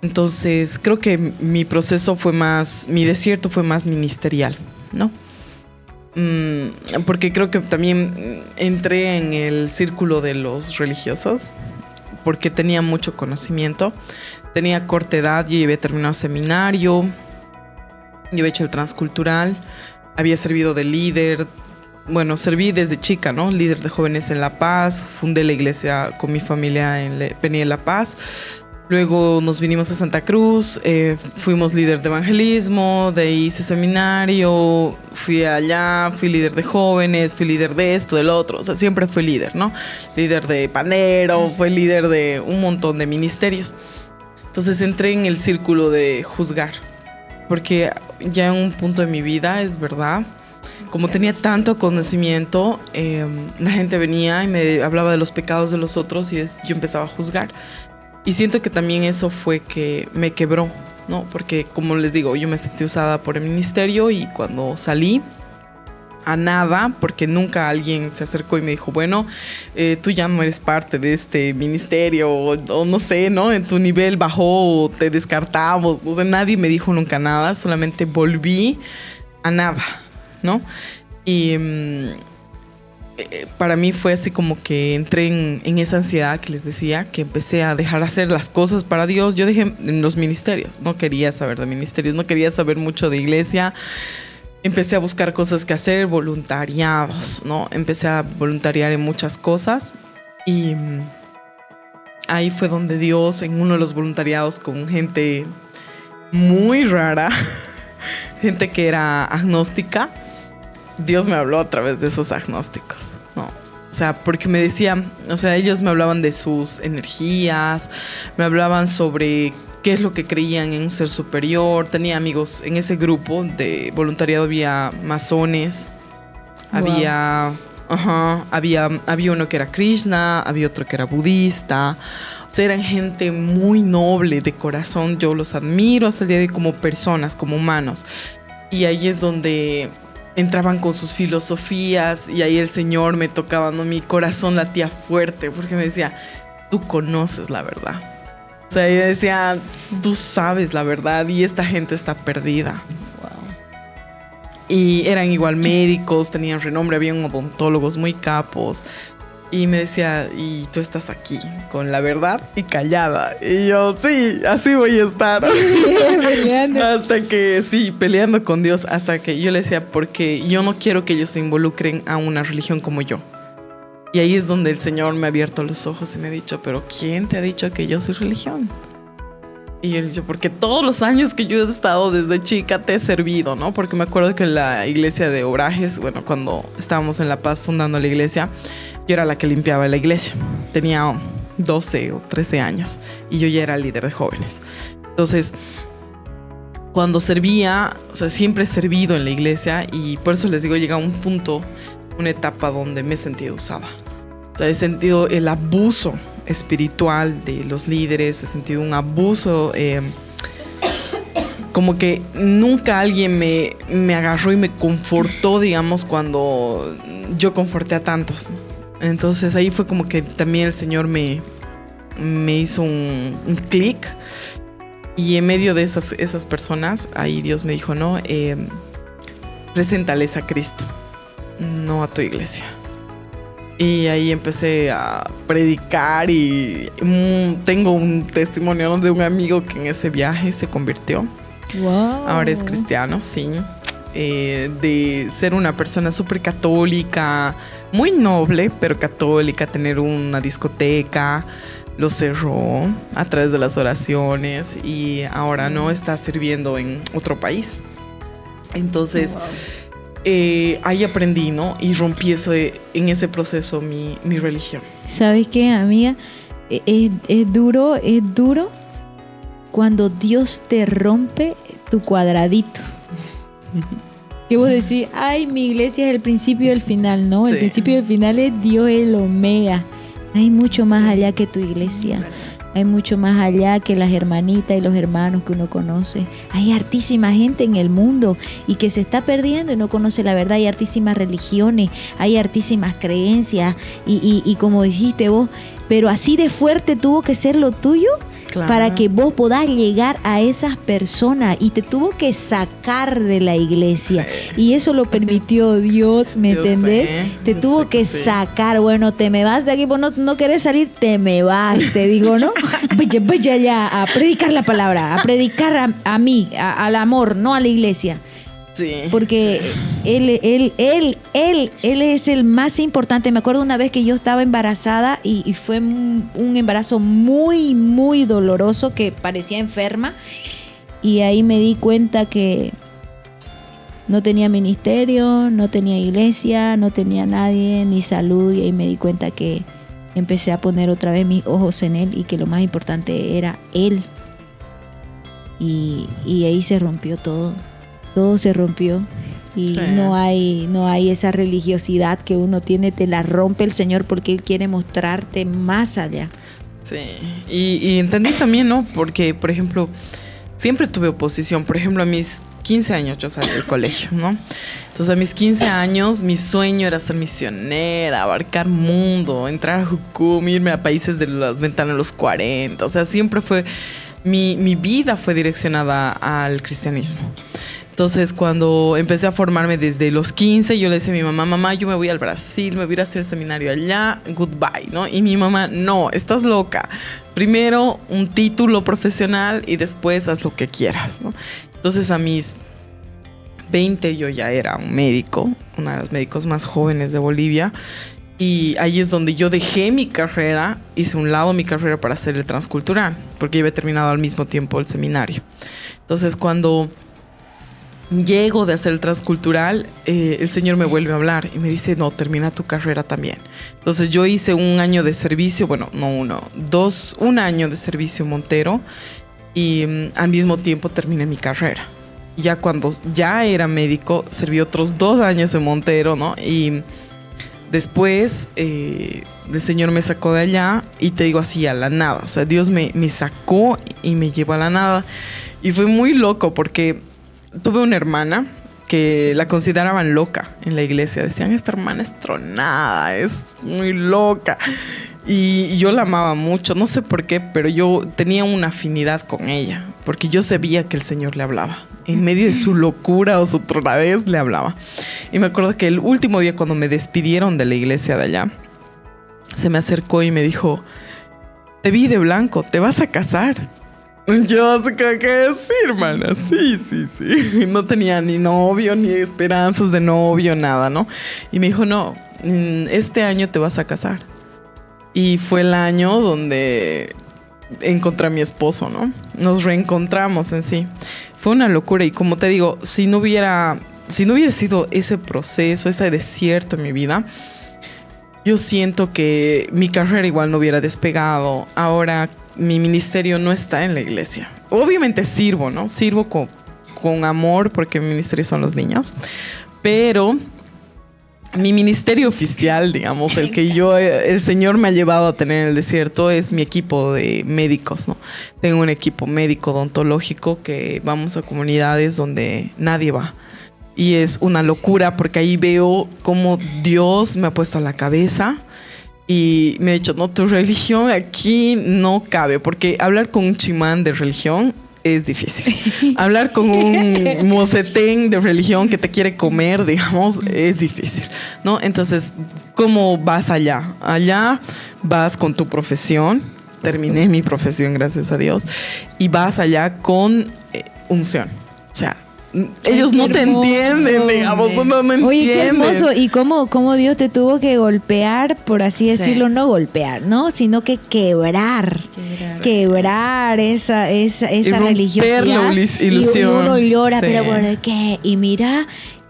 Entonces, creo que mi desierto fue más ministerial, ¿no? Porque creo que también entré en el círculo de los religiosos, porque tenía mucho conocimiento, tenía corta edad, yo había terminado seminario, yo había hecho el transcultural, había servido de líder. Bueno, serví desde chica, ¿no? Líder de jóvenes en La Paz, fundé la iglesia con mi familia en Penilla de La Paz. Luego nos vinimos a Santa Cruz, fuimos líder de evangelismo, de ahí hice seminario, fui allá, fui líder de jóvenes, fui líder de esto, del otro. O sea, siempre fui líder, ¿no? Líder de pandero, fui líder de un montón de ministerios. Entonces entré en el círculo de juzgar, porque ya en un punto de mi vida, es verdad, como tenía tanto conocimiento, la gente venía y me hablaba de los pecados de los otros y yo empezaba a juzgar. Y siento que también eso fue que me quebró, ¿no? Porque, como les digo, yo me sentí usada por el ministerio y cuando salí a nada, porque nunca alguien se acercó y me dijo, bueno, tú ya no eres parte de este ministerio, o no sé, ¿no? En tu nivel bajó, te descartamos, no sé, nadie me dijo nunca nada, solamente volví a nada, ¿no? Y para mí fue así como que entré en esa ansiedad que les decía, que empecé a dejar hacer las cosas para Dios. Yo dejé en los ministerios, no quería saber de ministerios, no quería saber mucho de iglesia. Empecé a buscar cosas que hacer, voluntariados, ¿no? Empecé a voluntariar en muchas cosas y ahí fue donde Dios, en uno de los voluntariados con gente muy rara, gente que era agnóstica, Dios me habló a través de esos agnósticos, ¿no? O sea, porque me decían, o sea, ellos me hablaban de sus energías, me hablaban sobre qué es lo que creían en un ser superior. Tenía amigos en ese grupo de voluntariado, había masones, wow. había uno que era Krishna, había otro que era budista. O sea, eran gente muy noble de corazón. Yo los admiro hasta el día de hoy como personas, como humanos. Y ahí es donde entraban con sus filosofías y ahí el Señor me tocaba, ¿no? Mi corazón latía fuerte porque me decía, tú conoces la verdad. O sea, ella decía, tú sabes la verdad y esta gente está perdida. Y eran igual médicos, tenían renombre, habían odontólogos muy capos. Y me decía, y tú estás aquí con la verdad y callada. Y yo, sí, así voy a estar. Hasta que, sí, peleando con Dios. Hasta que yo le decía, porque yo no quiero que ellos se involucren a una religión como yo. Y ahí es donde el Señor me ha abierto los ojos y me ha dicho, pero ¿quién te ha dicho que yo soy religión? Y yo le digo, porque todos los años que yo he estado desde chica te he servido, ¿no? Porque me acuerdo que en la iglesia de Obrajes, bueno, cuando estábamos en La Paz fundando la iglesia, yo era la que limpiaba la iglesia. Tenía 12 o 13 años y yo ya era líder de jóvenes. Entonces, cuando servía, o sea, siempre he servido en la iglesia y por eso les digo, llega un punto, una etapa donde me he sentido usada. O sea, he sentido el abuso espiritual de los líderes, he sentido un abuso, como que nunca alguien me agarró y me confortó, digamos, cuando yo conforté a tantos. Entonces ahí fue como que también el Señor me hizo un clic y en medio de esas personas, ahí Dios me dijo, no, preséntales a Cristo, no a tu iglesia. Y ahí empecé a predicar y tengo un testimonio de un amigo que en ese viaje se convirtió. Wow. Ahora es cristiano, sí. De ser una persona súper católica, muy noble, pero católica, tener una discoteca, lo cerró a través de las oraciones y ahora no está sirviendo en otro país. Entonces... Wow. Ahí aprendí, ¿no? Y rompí en ese proceso mi religión. ¿Sabes qué, amiga? Es duro cuando Dios te rompe tu cuadradito. Que vos decís, ay, mi iglesia es el principio y el final. No, el principio y el final es Dios el Omega. Hay mucho más allá que tu iglesia. Hay mucho más allá que las hermanitas y los hermanos que uno conoce. Hay hartísima gente en el mundo y que se está perdiendo y no conoce la verdad. Hay hartísimas religiones, hay hartísimas creencias y como dijiste vos, pero así de fuerte tuvo que ser lo tuyo. Claro. Para que vos podás llegar a esas personas y te tuvo que sacar de la iglesia. Sí. Y eso lo permitió Dios, ¿me entendés? Te tuvo que sacar. Bueno, te me vas de aquí, vos no querés salir, te me vas, te digo, ¿no? Vaya ya a predicar la palabra, a predicar a mí, al amor, no a la iglesia. Sí. Porque él es el más importante. Me acuerdo una vez que yo estaba embarazada y fue un embarazo muy, muy doloroso, que parecía enferma. Y ahí me di cuenta que no tenía ministerio, no tenía iglesia, no tenía nadie, ni salud. Y ahí me di cuenta que empecé a poner otra vez mis ojos en él y que lo más importante era él. Y ahí se rompió todo. Todo se rompió y sí. no hay esa religiosidad que uno tiene, te la rompe el Señor porque Él quiere mostrarte más allá. Sí, y entendí también, ¿no? Porque, por ejemplo, siempre tuve oposición. Por ejemplo, a mis 15 años yo salí del colegio, ¿no? Entonces, a mis 15 años, mi sueño era ser misionera, abarcar mundo, entrar a Jucum, irme a países de las ventanas de los 40. O sea, siempre fue... Mi vida fue direccionada al cristianismo. Entonces, cuando empecé a formarme desde los 15, yo le decía a mi mamá, yo me voy al Brasil, me voy a ir a hacer el seminario allá, goodbye, ¿no? Y mi mamá, no, estás loca. Primero un título profesional y después haz lo que quieras, ¿no? Entonces, a mis 20 yo ya era un médico, uno de los médicos más jóvenes de Bolivia. Y ahí es donde yo dejé mi carrera, hice un lado mi carrera para hacer el transcultural, porque yo había terminado al mismo tiempo el seminario. Entonces, cuando... llego de hacer el transcultural, el Señor me vuelve a hablar y me dice, no, termina tu carrera también. Entonces yo hice un año de servicio, un año de servicio Montero y al mismo tiempo terminé mi carrera. Ya cuando ya era médico, serví otros 2 años en Montero, ¿no? Y Después, el Señor me sacó de allá y te digo así, a la nada. O sea, Dios me sacó y me llevó a la nada. Y fue muy loco porque tuve una hermana que la consideraban loca en la iglesia. Decían, esta hermana es tronada, es muy loca. Y yo la amaba mucho, no sé por qué, pero yo tenía una afinidad con ella, porque yo sabía que el Señor le hablaba. En medio de su locura o su tronadez le hablaba. Y me acuerdo que el último día cuando me despidieron de la iglesia de allá, se me acercó y me dijo, te vi de blanco, ¿te vas a casar? Yo sé qué decir, hermana. Sí. No tenía ni novio, ni esperanzas de novio, nada, ¿no? Y me dijo, no, este año te vas a casar. Y fue el año donde encontré a mi esposo, ¿no? Nos reencontramos en sí. Fue una locura y como te digo, si no hubiera sido ese proceso, ese desierto en mi vida, yo siento que mi carrera igual no hubiera despegado. Ahora mi ministerio no está en la iglesia. Obviamente sirvo, ¿no? Sirvo con amor porque mi ministerio son los niños, pero mi ministerio oficial, digamos, el Señor me ha llevado a tener en el desierto, es mi equipo de médicos, ¿no? Tengo un equipo médico odontológico que vamos a comunidades donde nadie va. Y es una locura porque ahí veo cómo Dios me ha puesto a la cabeza y me ha dicho, no, tu religión aquí no cabe, porque hablar con un chimán de religión es difícil. Hablar con un mocetén de religión que te quiere comer, digamos, es difícil, ¿no? Entonces, ¿cómo vas allá? Allá vas con tu profesión. Terminé mi profesión, gracias a Dios. Y vas allá con unción. O sea, ellos no te entienden, digamos, no entienden. Oye, qué hermoso. Y cómo Dios te tuvo que golpear, por así decirlo, no golpear, ¿no? Sino que quebrar esa religiosidad. La ilusión. Y uno llora, sí. pero ¿por qué? Y mira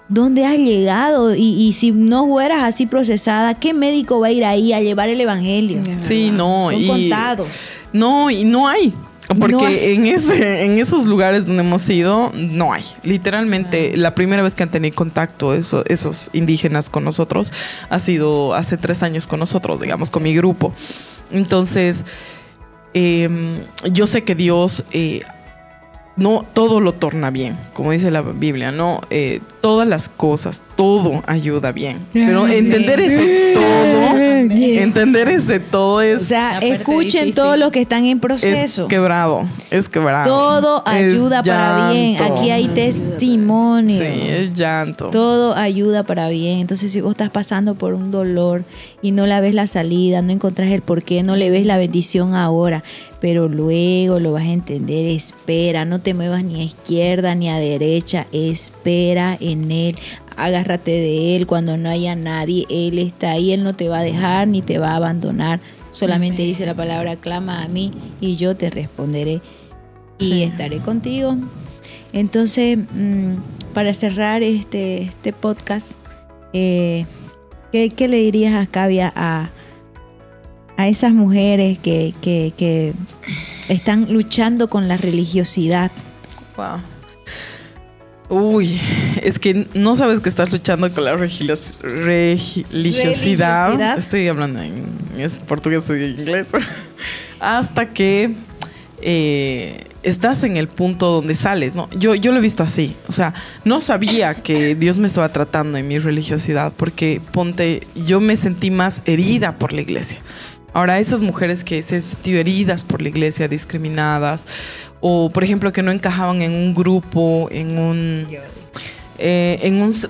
dónde has llegado. Y si no fueras así procesada, ¿qué médico va a ir ahí a llevar el evangelio? Sí, no. Son contados. No, y no hay. Porque no hay. En esos lugares donde hemos ido, no hay. Literalmente, la primera vez que han tenido contacto esos indígenas con nosotros ha sido hace 3 años con nosotros, digamos, con mi grupo. Entonces, yo sé que Dios no todo lo torna bien, como dice la Biblia, ¿no? Todas las cosas, todo ayuda bien. Pero entender ese todo es... O sea, escuchen todos los que están en proceso. Es quebrado. Todo ayuda para bien. Aquí hay testimonio. Sí, es llanto. Todo ayuda para bien. Entonces, si vos estás pasando por un dolor y no la ves la salida, no encontrás el porqué, no le ves la bendición ahora, pero luego lo vas a entender, espera, no te muevas ni a izquierda ni a derecha, espera en Él, agárrate de Él cuando no haya nadie, Él está ahí, Él no te va a dejar ni te va a abandonar, solamente dice la palabra, clama a mí y yo te responderé y estaré contigo. Entonces, para cerrar este podcast, ¿qué le dirías a Cavia a esas mujeres que están luchando con la religiosidad? Wow. Uy, es que no sabes que estás luchando con la religiosidad. Estoy hablando en portugués y inglés. Hasta que estás en el punto donde sales, ¿no? Yo lo he visto así. O sea, no sabía que Dios me estaba tratando en mi religiosidad porque, yo me sentí más herida por la iglesia. Ahora, esas mujeres que se han sentido heridas por la iglesia, discriminadas, o por ejemplo que no encajaban en un grupo,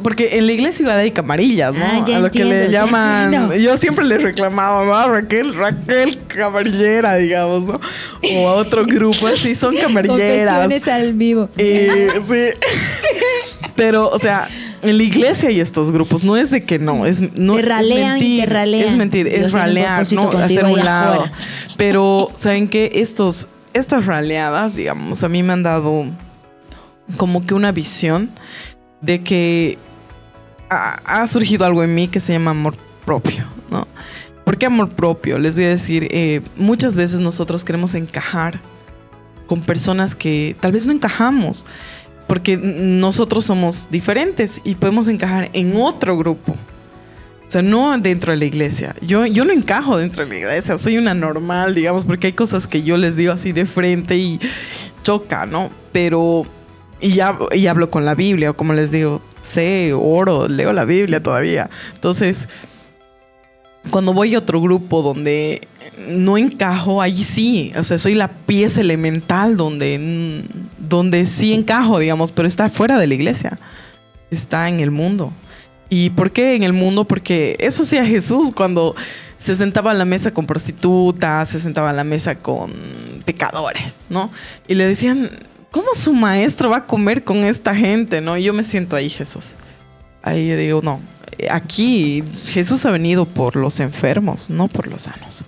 porque en la iglesia igual hay camarillas, ¿no? A lo que le llaman, yo siempre les reclamaba, ¿no? Raquel camarillera, digamos, ¿no? O a otro grupo, así son camarilleras. Confesiones al vivo. Sí. Pero, o sea, en la iglesia hay estos grupos, no es de que no, es ralean, mentir, te ralean. Es mentir, es ralear, ¿no? Hacer un lado. Afuera. Pero, ¿saben qué? Estas raleadas, digamos, a mí me han dado como que una visión de que ha surgido algo en mí que se llama amor propio, ¿no? ¿Por qué amor propio? Les voy a decir, muchas veces nosotros queremos encajar con personas que tal vez no encajamos, porque nosotros somos diferentes y podemos encajar en otro grupo. O sea, no dentro de la iglesia. Yo no encajo dentro de la iglesia. Soy una normal, digamos, porque hay cosas que yo les digo así de frente y choca, ¿no? Pero... Y hablo con la Biblia, o como les digo, oro, leo la Biblia todavía. Entonces, cuando voy a otro grupo donde no encajo, ahí sí. O sea, soy la pieza elemental donde sí encajo, digamos, pero está fuera de la iglesia. Está en el mundo. ¿Y por qué en el mundo? Porque eso hacía Jesús cuando se sentaba a la mesa con prostitutas, se sentaba a la mesa con pecadores, ¿no? Y le decían, ¿cómo su maestro va a comer con esta gente, no? Y yo me siento ahí, Jesús. Ahí digo, no, aquí Jesús ha venido por los enfermos, no por los sanos.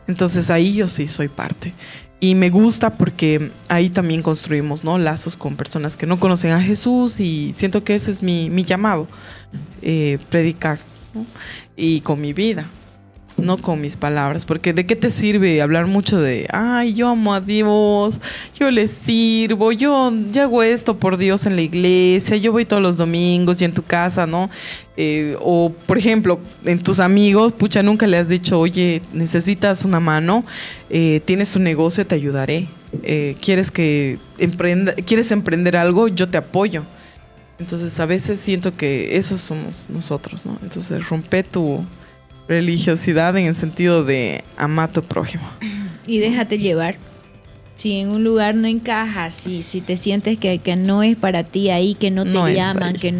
Entonces ahí yo sí soy parte. Y me gusta porque ahí también construimos, ¿no? Lazos con personas que no conocen a Jesús, y siento que ese es mi llamado, predicar, ¿no? Y con mi vida, no con mis palabras, porque ¿de qué te sirve hablar mucho de, ay, yo amo a Dios, yo le sirvo, yo hago esto por Dios en la iglesia, yo voy todos los domingos, y en tu casa, ¿no? O, por ejemplo, en tus amigos, pucha, nunca le has dicho, oye, necesitas una mano, tienes un negocio, te ayudaré, quieres emprender algo, yo te apoyo. Entonces, a veces siento que esos somos nosotros, ¿no? Entonces, rompe tu religiosidad en el sentido de amar a tu prójimo. Y déjate llevar. Si en un lugar no encajas, si te sientes que no es para ti ahí, que no te llaman, que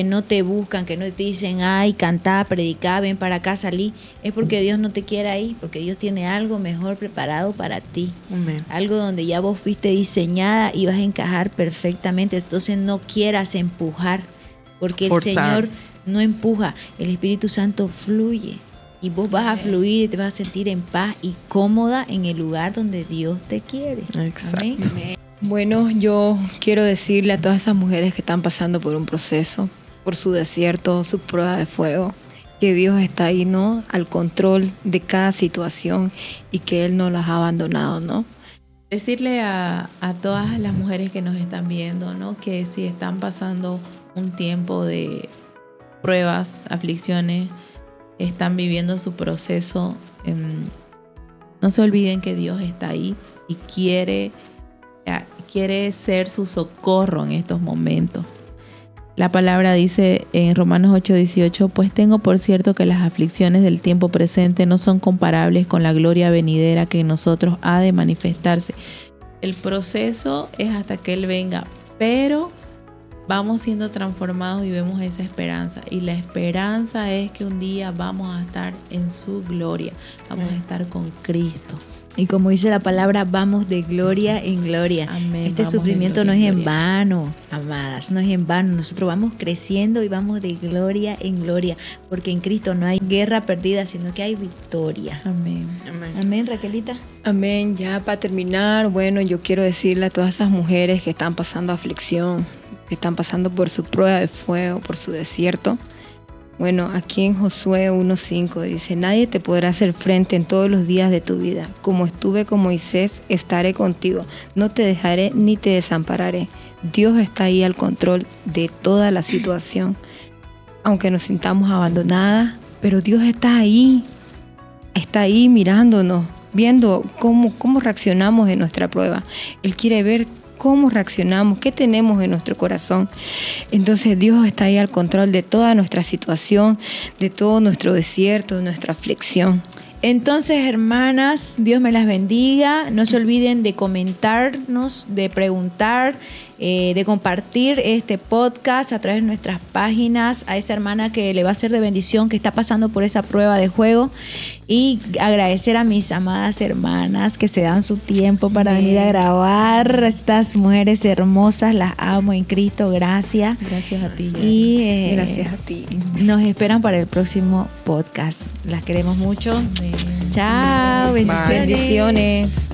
no te buscan, que no te dicen, ay, cantá, predicá, ven para acá, salí, es porque Dios no te quiere ahí, porque Dios tiene algo mejor preparado para ti. Amén. Algo donde ya vos fuiste diseñada y vas a encajar perfectamente. Entonces no quieras empujar, porque el Señor no empuja, el Espíritu Santo fluye. Y vos vas a fluir y te vas a sentir en paz y cómoda en el lugar donde Dios te quiere. Exacto. Amén. Bueno, yo quiero decirle a todas esas mujeres que están pasando por un proceso, por su desierto, su prueba de fuego, que Dios está ahí, ¿no? Al control de cada situación y que Él no las ha abandonado, ¿no? Decirle a todas las mujeres que nos están viendo, ¿no? Que si están pasando un tiempo de pruebas, aflicciones, están viviendo su proceso, no se olviden que Dios está ahí y quiere ser su socorro en estos momentos. La palabra dice en Romanos 8:18, pues tengo por cierto que las aflicciones del tiempo presente no son comparables con la gloria venidera que en nosotros ha de manifestarse. El proceso es hasta que Él venga, pero vamos siendo transformados y vemos esa esperanza. Y la esperanza es que un día vamos a estar en su gloria, vamos a estar con Cristo. Y como dice la palabra, vamos de gloria en gloria. Amén. Este Vamos sufrimiento de no es gloria en en gloria. vano, amadas, no es en vano. Nosotros vamos creciendo y vamos de gloria en gloria, porque en Cristo no hay guerra perdida, sino que hay victoria. Amén. Amén, Raquelita. Amén. Ya para terminar, bueno, yo quiero decirle a todas esas mujeres que están pasando aflicción, que están pasando por su prueba de fuego, por su desierto. Bueno, aquí en Josué 1:5 dice, nadie te podrá hacer frente en todos los días de tu vida. Como estuve con Moisés, estaré contigo. No te dejaré ni te desampararé. Dios está ahí al control de toda la situación. Aunque nos sintamos abandonadas, pero Dios está ahí mirándonos, viendo cómo reaccionamos en nuestra prueba. Él quiere ver cómo reaccionamos, qué tenemos en nuestro corazón. Entonces Dios está ahí al control de toda nuestra situación, de todo nuestro desierto, de nuestra aflicción. Entonces, hermanas, Dios me las bendiga. No se olviden de comentarnos, de preguntar, de compartir este podcast a través de nuestras páginas a esa hermana que le va a ser de bendición, que está pasando por esa prueba de fuego. Y agradecer a mis amadas hermanas que se dan su tiempo para venir a grabar. Estas mujeres hermosas, las amo en Cristo. Gracias. Gracias a ti. Y Gracias a ti. nos esperan para el próximo podcast. Las queremos mucho. Amén. Chao, bendiciones. Bendiciones.